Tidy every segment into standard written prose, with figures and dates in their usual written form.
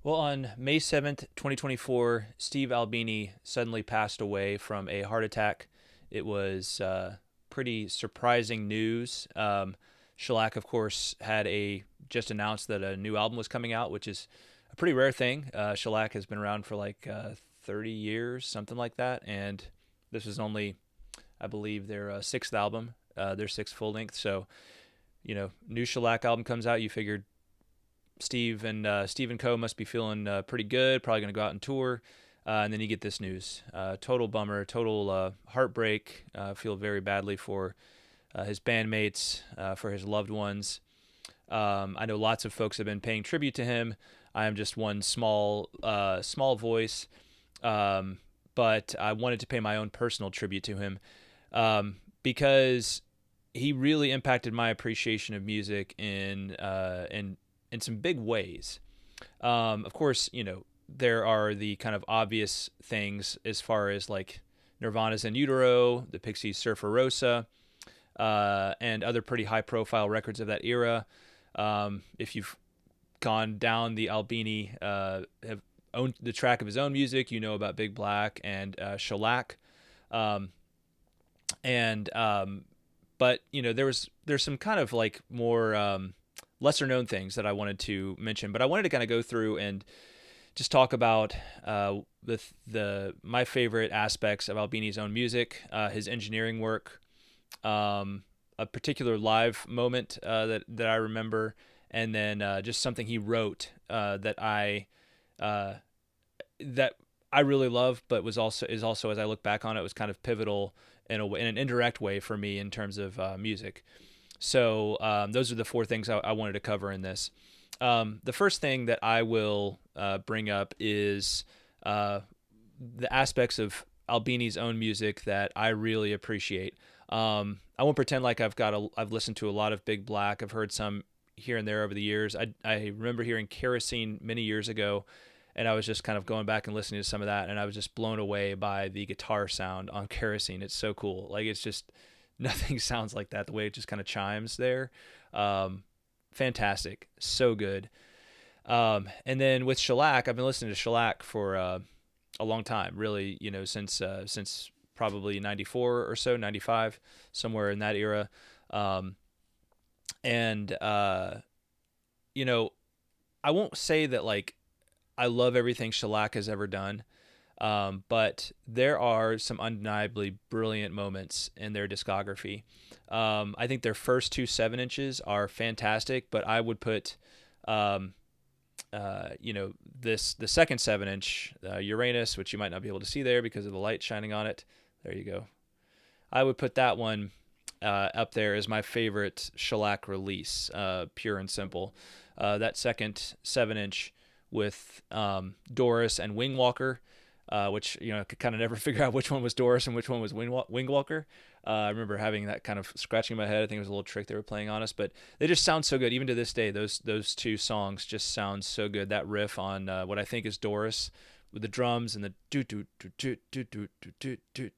Well, on May 7th, 2024, Steve Albini suddenly passed away from a heart attack. It was pretty surprising news. Shellac, of course, had a just announced that a new album was coming out, which is a pretty rare thing. Shellac has been around for like 30 years, something like that, and this was only, I believe, their sixth album, their sixth full length. So, new Shellac album comes out, you figured Steve and Co must be feeling pretty good. Probably going to go out and tour, and then you get this news. Total bummer, total heartbreak. Feel very badly for his bandmates, for his loved ones. I know lots of folks have been paying tribute to him. I am just one small voice, um, but I wanted to pay my own personal tribute to him because he really impacted my appreciation of music in some big ways. Of course, there are the kind of obvious things as far as like Nirvana's In Utero, the Pixies' Surfer Rosa, and other pretty high profile records of that era. If you've gone down the Albini, have owned the track of his own music, you know about Big Black and Shellac. Um, and But there's some kind of like more lesser known things that I wanted to mention, but I wanted to kind of go through and just talk about the my favorite aspects of Albini's own music, his engineering work, a particular live moment that I remember, and then just something he wrote uh, that I really love, but was also, as I look back on it, was kind of pivotal in an indirect way for me in terms of music. So those are the four things I wanted to cover in this. The first thing that I will bring up is uh, the aspects of Albini's own music that I really appreciate. I won't pretend like I've listened to a lot of Big Black. I've heard some here and there over the years. I remember hearing Kerosene many years ago, and I was just kind of going back and listening to some of that, and I was just blown away by the guitar sound on Kerosene. It's so cool. Like, it's just nothing sounds like that. The way it just kind of chimes there, um, fantastic, so good. And then with Shellac, I've been listening to Shellac for a long time, really. Since probably '94 or so, '95, somewhere in that era. Um, and you know, I won't say that like I love everything Shellac has ever done. But there are some undeniably brilliant moments in their discography. I think their first two 7 inches are fantastic, but I would put, um, this the second 7 inch, Uranus, which you might not be able to see there because of the light shining on it. There you go. I would put that one up there as my favorite Shellac release, pure and simple. That second 7 inch with Doris and Wingwalker, which I could kind of never figure out which one was Doris and which one was Wingwalker. I remember having that kind of scratching in my head. I think it was a little trick they were playing on us, but they just sound so good. Even to this day, those two songs just sound so good. That riff on what I think is Doris with the drums and the do do do do do do do do,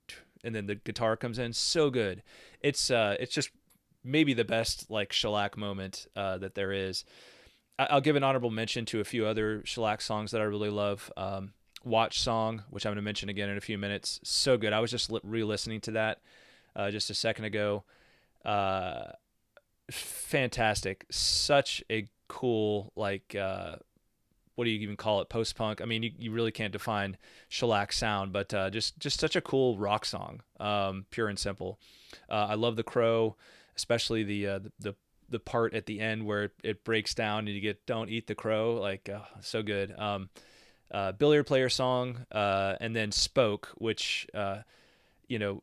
and then the guitar comes in, so good. It's just maybe the best like shellac moment that there is. I'll give an honorable mention to a few other shellac songs that I really love. Watch Song, which I'm going to mention again in a few minutes, so good. I was just re-listening to that just a second ago. Uh, Fantastic. Such a cool like what do you even call it? Post punk. I mean, you really can't define shellac sound, but just such a cool rock song, pure and simple. I love The Crow, especially the part at the end where it breaks down and you get "Don't Eat the Crow," like so good. Billiard player song, and then Spoke, which you know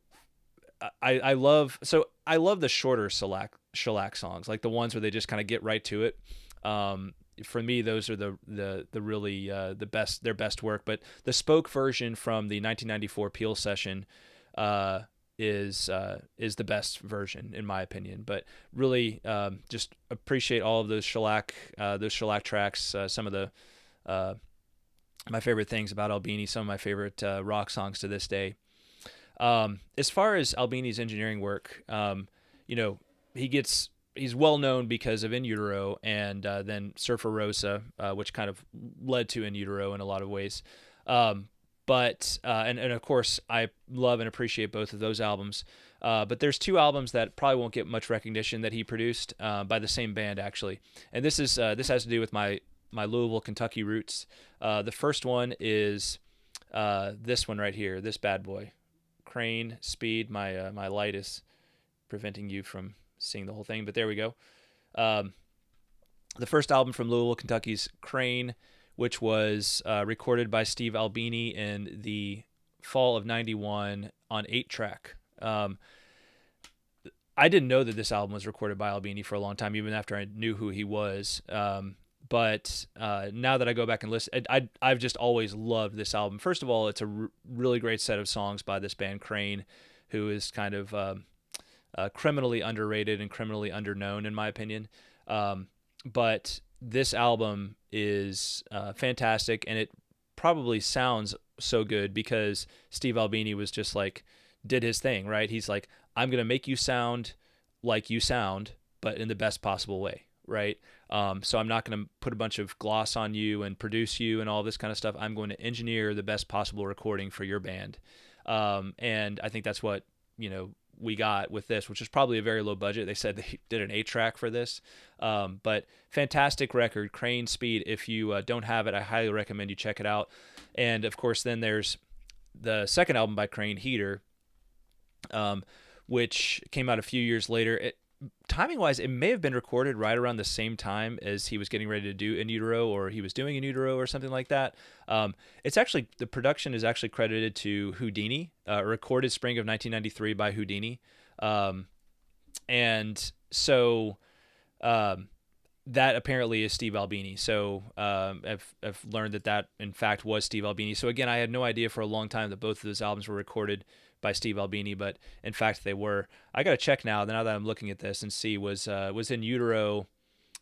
I love. So I love the shorter shellac songs, like the ones where they just kind of get right to it. For me, those are the really the best, their best work. But the Spoke version from the 1994 Peel session uh, is the best version in my opinion. But really, just appreciate all of those shellac tracks. Some of the uh, my favorite things about Albini, some of my favorite rock songs to this day. As far as Albini's engineering work, you know, he gets he's well known because of In Utero and then Surfer Rosa, which kind of led to In Utero in a lot of ways. Um, and of course, I love and appreciate both of those albums. But there's two albums that probably won't get much recognition that he produced by the same band actually, and this has to do with my Louisville, Kentucky roots. The first one is this one right here, this bad boy, Crain, Speed. My light is preventing you from seeing the whole thing, but there we go. Um, the first album from Louisville, Kentucky's Crain, which was recorded by Steve Albini in the fall of '91 on 8-track. I didn't know that this album was recorded by Albini for a long time, even after I knew who he was. But now that I go back and listen, I've just always loved this album. First of all, it's a really great set of songs by this band Crain, who is kind of criminally underrated and criminally underknown, in my opinion. But this album is fantastic, and it probably sounds so good because Steve Albini was just like, did his thing, right? He's like, I'm going to make you sound like you sound, but in the best possible way, right? So I'm not going to put a bunch of gloss on you and produce you and all this kind of stuff. I'm going to engineer the best possible recording for your band. And I think that's what, we got with this, which is probably a very low budget. They said they did an 8-track for this. But fantastic record, Crain, Speed. If you don't have it, I highly recommend you check it out. And of course, then there's the second album by Crain, Heater, which came out a few years later. Timing wise, it may have been recorded right around the same time as he was getting ready to do In Utero, or he was doing In Utero or something like that. It's actually, the production is actually credited to Houdini, recorded spring of 1993 by Houdini. And so that apparently is Steve Albini. So I've learned that in fact was Steve Albini. So again, I had no idea for a long time that both of those albums were recorded by Steve Albini, but in fact they were. I got to check now that I'm looking at this and see was In Utero.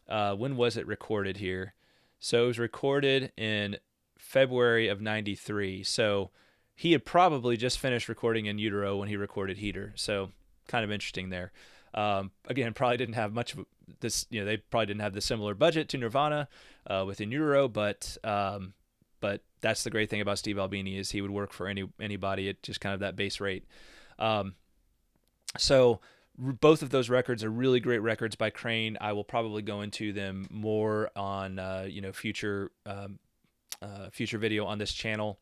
When was it recorded here? So it was recorded in February of '93. So he had probably just finished recording In Utero when he recorded Heater. So kind of interesting there. Again, probably didn't have much of this. They probably didn't have the similar budget to Nirvana with In Utero, but that's the great thing about Steve Albini is he would work for anybody at just kind of that base rate. So both of those records are really great records by Crain. I will probably go into them more on future video on this channel.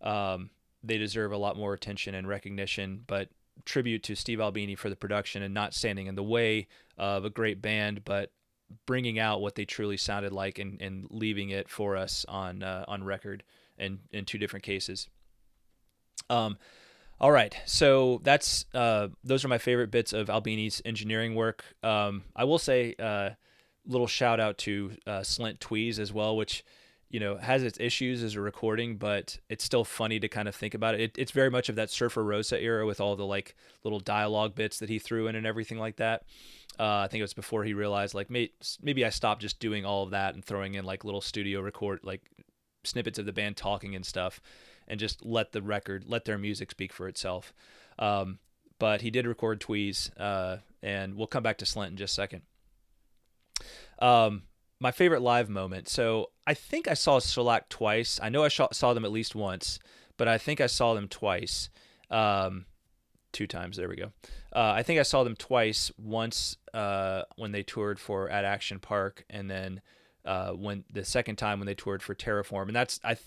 They deserve a lot more attention and recognition, but tribute to Steve Albini for the production and not standing in the way of a great band, but bringing out what they truly sounded like and leaving it for us on record and in two different cases. All right, so that's those are my favorite bits of Albini's engineering work. I will say little shout out to Slint Tweez as well, which has its issues as a recording, but it's still funny to kind of think about it. It's very much of that Surfer Rosa era with all the like little dialogue bits that he threw in and everything like that. I think it was before he realized like maybe I stopped just doing all of that and throwing in like little studio record like snippets of the band talking and stuff, and just let their music speak for itself. But he did record Tweez, and we'll come back to Slint in just a second. My favorite live moment. So I think I saw Shellac twice. I know I saw them at least once, but I think I saw them twice. 2 times. There we go. I think I saw them twice. Once when they toured for at Action Park, and then when the second time when they toured for Terraform, and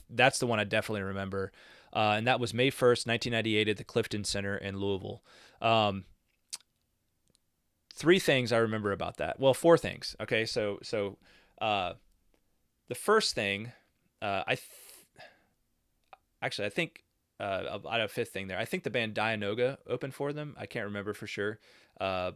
that's the one I definitely remember. And that was May 1st, 1998, at the Clifton Center in Louisville. 3 things I remember about that. Well, 4 things. Okay, so the first thing, I think I have a 5th thing there. I think the band Dianoga opened for them. I can't remember for sure, but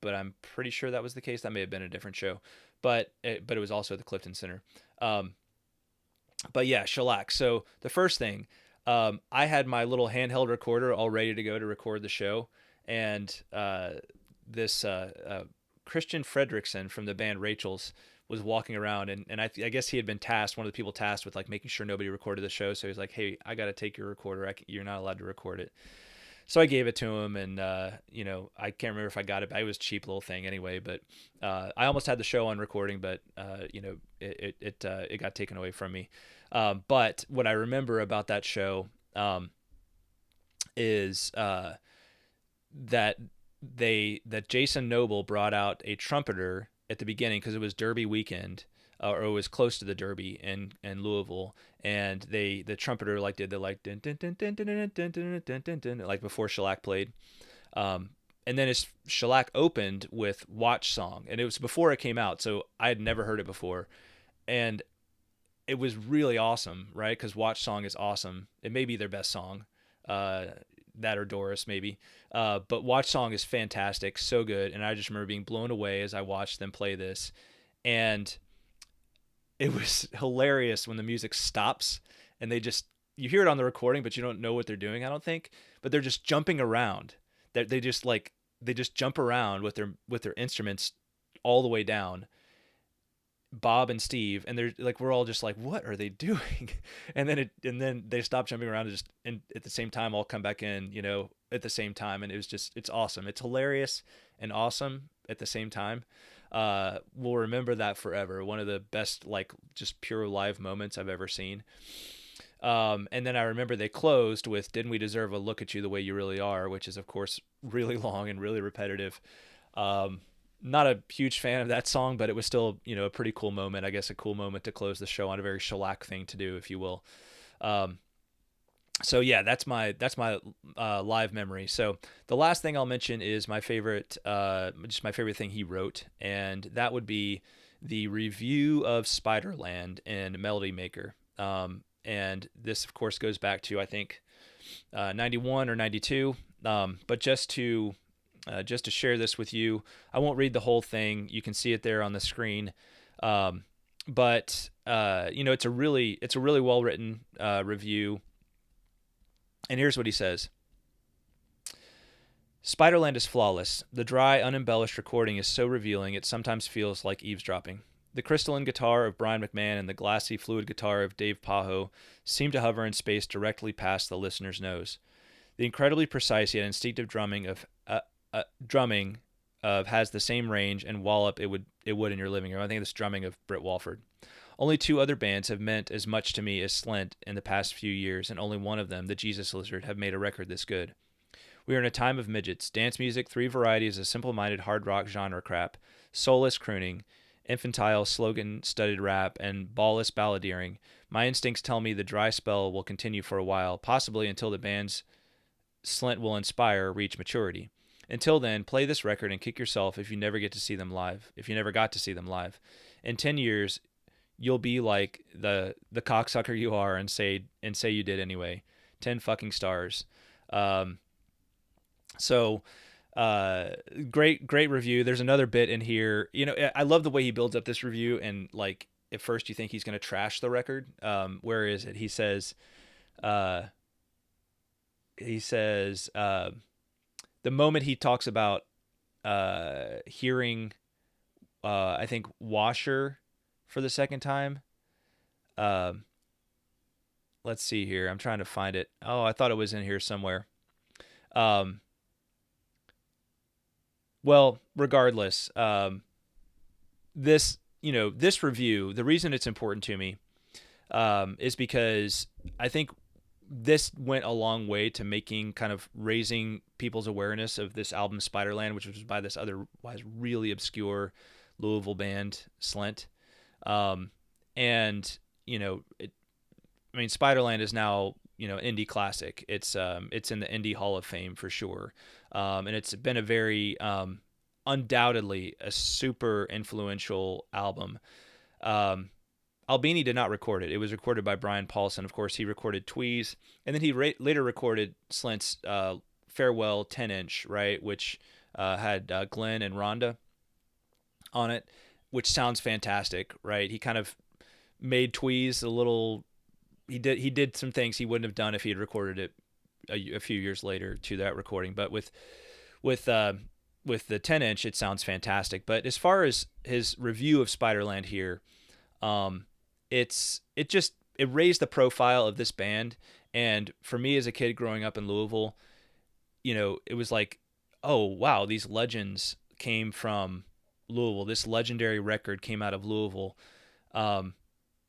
I'm pretty sure that was the case. That may have been a different show, but it was also at the Clifton Center. But yeah, Shellac. So the first thing, I had my little handheld recorder all ready to go to record the show, and this Christian Fredrickson from the band Rachel's was walking around, and I guess he had been tasked, one of the people tasked with like making sure nobody recorded the show. So he's like, "Hey, I got to take your recorder. You're not allowed to record it." So I gave it to him, and I can't remember if I got it, but it was a cheap little thing anyway. But I almost had the show on recording, but it got taken away from me. But what I remember about that show is that that Jason Noble brought out a trumpeter at the beginning because it was Derby weekend, or it was close to the Derby in Louisville, and the trumpeter did the dun, dun, dun, dun, dun, dun, dun, dun, dun, dun, dun, like before Shellac played, and then his Shellac opened with Watch Song, and it was before it came out, so I had never heard it before, and it was really awesome, right? Because Watch Song is awesome. It may be their best song. That or Doris maybe. But Watch Song is fantastic, so good. And I just remember being blown away as I watched them play this. And it was hilarious when the music stops and you hear it on the recording, but you don't know what they're doing, I don't think. But they're just jumping around. They just jump around with their instruments all the way down. Bob and Steve, and they're like, we're all just like, what are they doing? And then they stop jumping around and at the same time all come back in, at the same time. And it's awesome. It's hilarious and awesome at the same time. We'll remember that forever. One of the best, just pure live moments I've ever seen. And then I remember they closed with "Didn't We Deserve a Look at You the Way You Really Are," which is of course really long and really repetitive. Not a huge fan of that song, but it was still, a pretty cool moment. I guess a cool moment to close the show on, a very shellac thing to do, if you will. So yeah, that's my live memory. So the last thing I'll mention is my favorite, just my favorite thing he wrote, and that would be the review of Spiderland in Melody Maker. And this, of course, goes back to, I think, 91 or 92. But just to share this with you, I won't read the whole thing. You can see it there on the screen. But it's a really well written review. And here's what he says. Spiderland is flawless. The dry, unembellished recording is so revealing it sometimes feels like eavesdropping. The crystalline guitar of Brian McMahon and the glassy, fluid guitar of Dave Pajo seem to hover in space directly past the listener's nose. The incredibly precise yet instinctive drumming of has the same range and wallop it would in your living room. I think this drumming of Britt Walford. Only two other bands have meant as much to me as Slint in the past few years, and only one of them, the Jesus Lizard, have made a record this good. We are in a time of midgets, dance music, three varieties of simple-minded hard rock genre crap, soulless crooning, infantile slogan-studded rap, and ballless balladeering. My instincts tell me the dry spell will continue for a while, possibly until the bands Slint will inspire reach maturity. Until then, play this record and kick yourself if you never got to see them live. In 10 years, you'll be like the cocksucker you are and say you did anyway. 10 fucking stars. Great review. There's another bit in here. I love the way he builds up this review, and at first you think he's going to trash the record. Where is it? He says the moment he talks about hearing I think Washer for the second time. Let's see here. I'm trying to find it. Oh, I thought it was in here somewhere. Well, regardless, this review, the reason it's important to me is because I think this went a long way to kind of raising people's awareness of this album Spiderland, which was by this otherwise really obscure Louisville band Slint. Spiderland is now, indie classic. It's in the Indie Hall of Fame for sure. And it's been a very, undoubtedly a super influential album. Albini did not record it. It was recorded by Brian Paulson. Of course, he recorded Tweez, and then he later recorded Slint's Farewell 10-inch, right, which had Glenn and Rhonda on it, which sounds fantastic, right? He kind of made Tweez a little. He did some things he wouldn't have done if he had recorded it a few years later to that recording. But with the 10-inch, it sounds fantastic. But as far as his review of Spiderland here, it raised the profile of this band. And for me as a kid growing up in Louisville, it was like, oh wow, these legends came from Louisville. This legendary record came out of Louisville, um,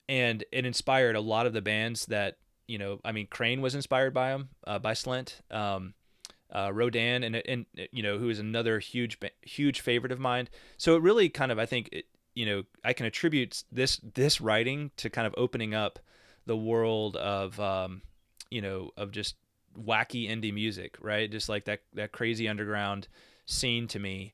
and it inspired a lot of the bands that I mean, Crain was inspired by him, by Slint, Rodan, and who is another huge favorite of mine. So it really kind of, I think, I can attribute this writing to kind of opening up the world of of just wacky indie music, right? Just like that crazy underground scene to me,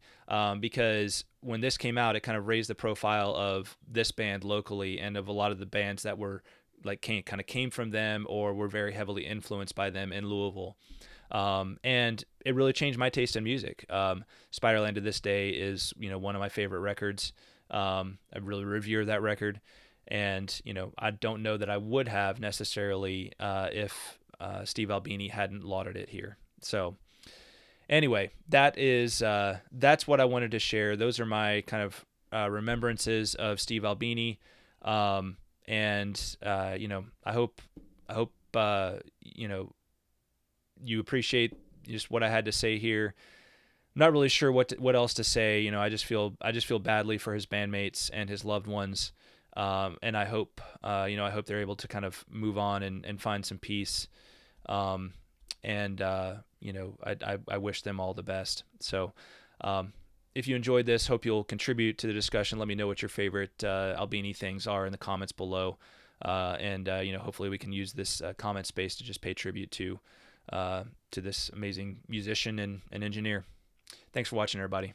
because when this came out, it kind of raised the profile of this band locally and of a lot of the bands that were like came from them or were very heavily influenced by them in Louisville. And it really changed my taste in music. Spiderland to this day is, one of my favorite records. I really revere that record. And, I don't know that I would have necessarily if Steve Albini hadn't lauded it here. So anyway, that's what I wanted to share. Those are my kind of remembrances of Steve Albini. And I hope, you appreciate just what I had to say here. I'm not really sure what else to say. I just feel badly for his bandmates and his loved ones. And I hope, I hope they're able to kind of move on and find some peace. And I wish them all the best. So, if you enjoyed this, hope you'll contribute to the discussion. Let me know what your favorite Albini things are in the comments below. And hopefully we can use this comment space to just pay tribute to this amazing musician and engineer. Thanks for watching, everybody.